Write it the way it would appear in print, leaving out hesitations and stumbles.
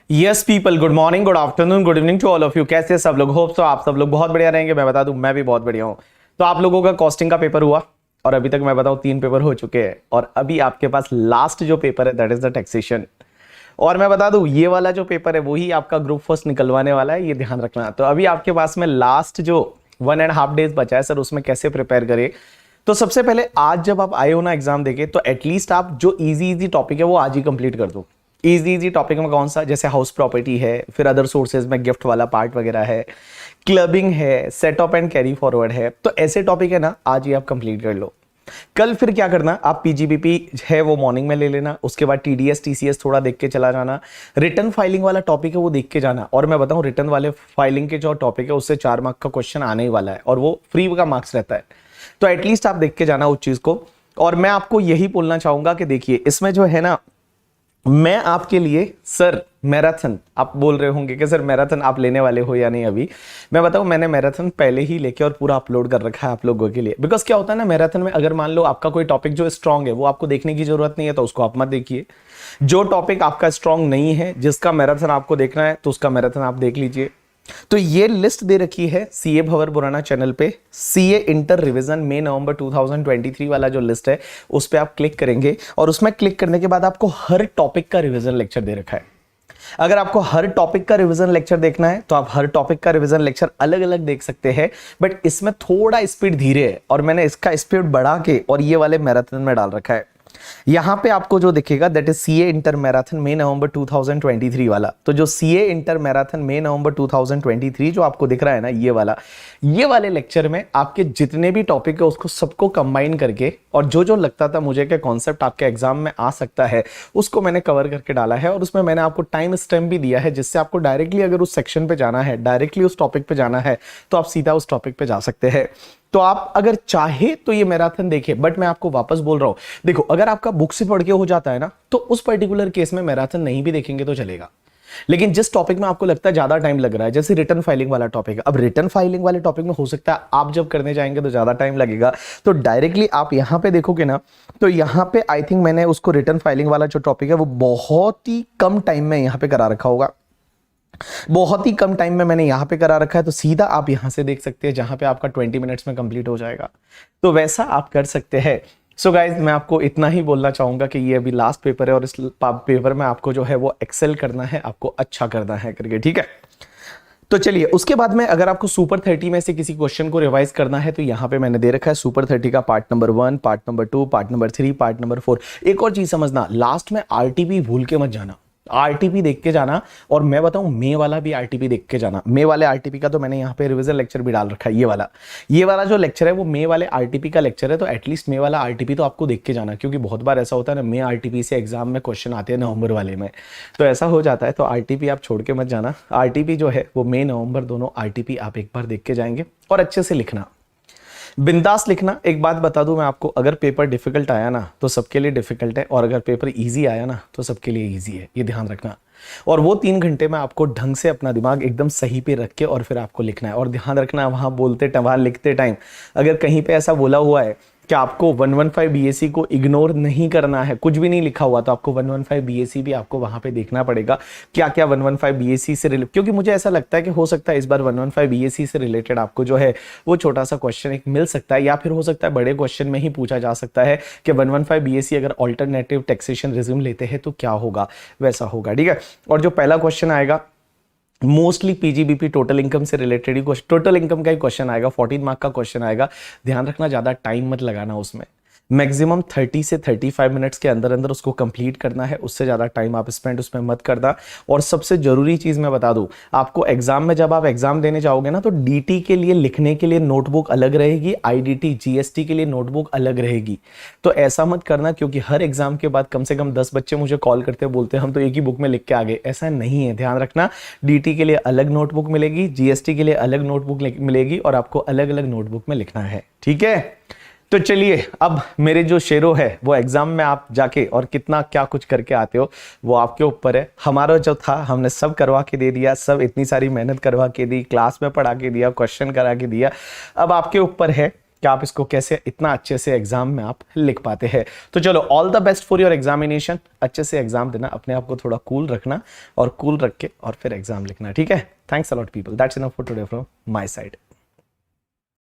Yes people, good morning, good afternoon, good evening to all of you. कैसे हैं सब लोग? होप तो आप सब लोग बहुत बढ़िया रहेंगे। मैं बता दूं, मैं भी बहुत बढ़िया हूं। तो आप लोगों का कॉस्टिंग का पेपर हुआ और अभी तक मैं बताऊं 3 पेपर हो चुके हैं और अभी आपके पास लास्ट जो पेपर है दैट इज द टैक्सेशन। और मैं बता दूं ये वाला जो पेपर है वही आपका ग्रुप फर्स्ट निकलवाने वाला है, ये ध्यान रखना। तो अभी आपके पास में लास्ट जो 1.5 डेज बचा है सर, उसमें कैसे प्रिपेयर करें। तो सबसे पहले आज जब आप आए हो ना एग्जाम देके, तो एटलीस्ट आप जो इजी टॉपिक है वो आज ही कंप्लीट कर दो। इजी टॉपिक में कौन सा, जैसे हाउस प्रॉपर्टी है, फिर अदर सोर्सेज में गिफ्ट वाला पार्ट वगैरह है, क्लबिंग है, सेटअप एंड कैरी फॉरवर्ड है। तो ऐसे टॉपिक है ना, आज ही आप कंप्लीट कर लो। कल फिर क्या करना, आप पीजीबीपी है वो मॉर्निंग में ले लेना, उसके बाद टीडीएस टीसीएस थोड़ा देख के चला जाना, रिटर्न फाइलिंग वाला टॉपिक है वो देख के जाना। और मैं बताऊं रिटर्न वाले फाइलिंग के जो टॉपिक है उससे 4 मार्क का क्वेश्चन आने ही वाला है और वो फ्री का मार्क्स रहता है। तो एटलीस्ट आप देख के जाना उस चीज को। और मैं आपको यही बोलना चाहूंगा कि देखिए इसमें जो है ना, मैं आपके लिए सर मैराथन, आप बोल रहे होंगे कि सर मैराथन आप लेने वाले हो या नहीं। अभी मैं बताऊं, मैंने मैराथन पहले ही लेके और पूरा अपलोड कर रखा है आप लोगों के लिए। बिकॉज क्या होता है ना, मैराथन में अगर मान लो आपका कोई टॉपिक जो स्ट्रांग है वो आपको देखने की जरूरत नहीं है तो उसको आप मत देखिए। जो टॉपिक आपका स्ट्रांग नहीं है, जिसका मैराथन आपको देखना है, तो उसका मैराथन आप देख लीजिए। तो ये लिस्ट दे रखी है सीए भंवर बुराना चैनल पे, सीए इंटर रिवीजन मई नवंबर 2023 वाला जो लिस्ट है उस पे आप क्लिक करेंगे और उसमें क्लिक करने के बाद आपको हर टॉपिक का रिवीजन लेक्चर दे रखा है। अगर आपको हर टॉपिक का रिवीजन लेक्चर देखना है तो आप हर टॉपिक का रिवीजन लेक्चर अलग अलग देख सकते हैं, बट इसमें थोड़ा स्पीड धीरे है और मैंने इसका स्पीड बढ़ा के और ये वाले मैराथन में डाल रखा है। यहां पे आपको जो दिखेगा that is CA inter marathon May November 2023 वाला। तो जो CA inter marathon May November 2023 जो आपको दिख रहा है ना, ये वाले लेक्चर में आपके जितने भी टॉपिक है उसको सबको कंबाइन करके और जो लगता था मुझे कि कॉन्सेप्ट आपके एग्जाम में आ सकता है उसको मैंने कवर करके डाला है। और उसमें मैंने आपको टाइम स्टैम्प भी दिया है जिससे आपको डायरेक्टली अगर उस सेक्शन पे जाना है, डायरेक्टली उस टॉपिक पे जाना है, तो आप सीधा उस टॉपिक पे जा सकते हैं। तो आप अगर चाहे तो ये मैराथन देखिए, बट मैं आपको वापस बोल रहा हूं, देखो अगर आपका बुक से पढ़ के हो जाता है ना तो उस पर्टिकुलर केस में मैराथन नहीं भी देखेंगे तो चलेगा। लेकिन जिस टॉपिक में आपको लगता है ज्यादा टाइम लग रहा है, जैसे रिटर्न फाइलिंग वाला टॉपिक है, अब रिटर्न फाइलिंग वाले टॉपिक में हो सकता है आप जब करने जाएंगे तो ज्यादा टाइम लगेगा, तो डायरेक्टली आप यहां पे देखोगे ना, तो यहां पे आई थिंक मैंने उसको रिटर्न फाइलिंग वाला जो टॉपिक है वो बहुत ही कम टाइम में यहां पे करा रखा होगा, बहुत ही कम टाइम में मैंने यहां पे करा रखा है। तो सीधा आप यहां से देख सकते हैं जहां पे आपका 20 मिनट्स में कंप्लीट हो जाएगा, तो वैसा आप कर सकते हैं। सो गाइज मैं आपको इतना ही बोलना चाहूंगा कि ये अभी लास्ट पेपर है और इस पेपर में आपको जो है वो एक्सेल करना है, आपको अच्छा करना है करके, ठीक है। तो चलिए उसके बाद में अगर आपको सुपर 30 में से किसी क्वेश्चन को रिवाइज करना है तो यहां पे मैंने दे रखा है सुपर 30 का part number 1, part number 2, part number 3, part number 4। एक और चीज समझना, लास्ट में आरटीपी भूल के मत जाना, आरटीपी देख के जाना। और मैं बताऊं मे वाला भी आरटीपी देख के जाना। मे वाले आरटीपी का तो मैंने यहाँ पे रिवीजन लेक्चर भी डाल रखा है, ये वाला जो लेक्चर है वो मे वाले आरटीपी का लेक्चर है। तो एटलीस्ट मे वाला आरटीपी तो आपको देख के जाना, क्योंकि बहुत बार ऐसा होता है ना, मे आरटीपी से एग्जाम में क्वेश्चन आते हैं नवंबर वाले में, तो ऐसा हो जाता है। तो आरटीपी आप छोड़ के मत जाना, आरटीपी जो है वो मे नवंबर दोनों आरटीपी आप एक बार देख के जाएंगे और अच्छे से लिखना, बिंदास लिखना। एक बात बता दूं मैं आपको, अगर पेपर डिफिकल्ट आया ना तो सबके लिए डिफिकल्ट है, और अगर पेपर इजी आया ना तो सबके लिए इजी है, ये ध्यान रखना। और वो 3 घंटे में आपको ढंग से अपना दिमाग एकदम सही पे रख के और फिर आपको लिखना है। और ध्यान रखना वहां बोलते वहां लिखते टाइम अगर कहीं पे ऐसा बोला हुआ है कि आपको 115 बीएससी को इग्नोर नहीं करना है, कुछ भी नहीं लिखा हुआ, तो आपको 115 बीएससी भी आपको वहां पे देखना पड़ेगा क्या क्या 115 बीएससी से रिलेटेड, क्योंकि मुझे ऐसा लगता है कि हो सकता है इस बार 115 बीएससी से रिलेटेड आपको जो है वो छोटा सा क्वेश्चन एक मिल सकता है, या फिर हो सकता है बड़े क्वेश्चन में ही पूछा जा सकता है कि 115 बीएससी अगर ऑल्टरनेटिव टैक्सेशन रिज्यूम लेते हैं तो क्या होगा, वैसा होगा, ठीक है। और जो पहला क्वेश्चन आएगा मोस्टली पीजीबीपी टोटल इनकम से रिलेटेड ही, टोटल इनकम का ही क्वेश्चन आएगा, 14 मार्क का क्वेश्चन आएगा। ध्यान रखना ज्यादा टाइम मत लगाना उसमें, मैक्सिमम 30 से 35 मिनट्स के अंदर अंदर उसको कंप्लीट करना है, उससे ज़्यादा टाइम आप स्पेंड उसमें मत करना। और सबसे ज़रूरी चीज़ मैं बता दूं आपको, एग्जाम में जब आप एग्जाम देने जाओगे ना तो डीटी के लिए लिखने के लिए नोटबुक अलग रहेगी, आईडीटी जीएसटी के लिए नोटबुक अलग रहेगी। तो ऐसा मत करना, क्योंकि हर एग्जाम के बाद कम से कम 10 बच्चे मुझे कॉल करते बोलते हैं हम तो एक ही बुक में लिख के आ गए, ऐसा नहीं है। ध्यान रखना, डीटी के लिए अलग नोटबुक मिलेगी, जीएसटी के लिए अलग नोटबुक मिलेगी, और आपको अलग अलग नोटबुक में लिखना है, ठीक है। तो चलिए अब मेरे जो शेरो है वो एग्जाम में आप जाके और कितना क्या कुछ करके आते हो वो आपके ऊपर है। हमारा जो था हमने सब करवा के दे दिया, सब इतनी सारी मेहनत करवा के दी, क्लास में पढ़ा के दिया, क्वेश्चन करा के दिया। अब आपके ऊपर है कि आप इसको कैसे इतना अच्छे से एग्जाम में आप लिख पाते हैं। तो चलो, all the best for your examination. अच्छे से एग्जाम देना, अपने आप को थोड़ा कूल रखना और कूल रख के और फिर एग्जाम लिखना, ठीक है। Thanks a lot people, that's enough for today from my side.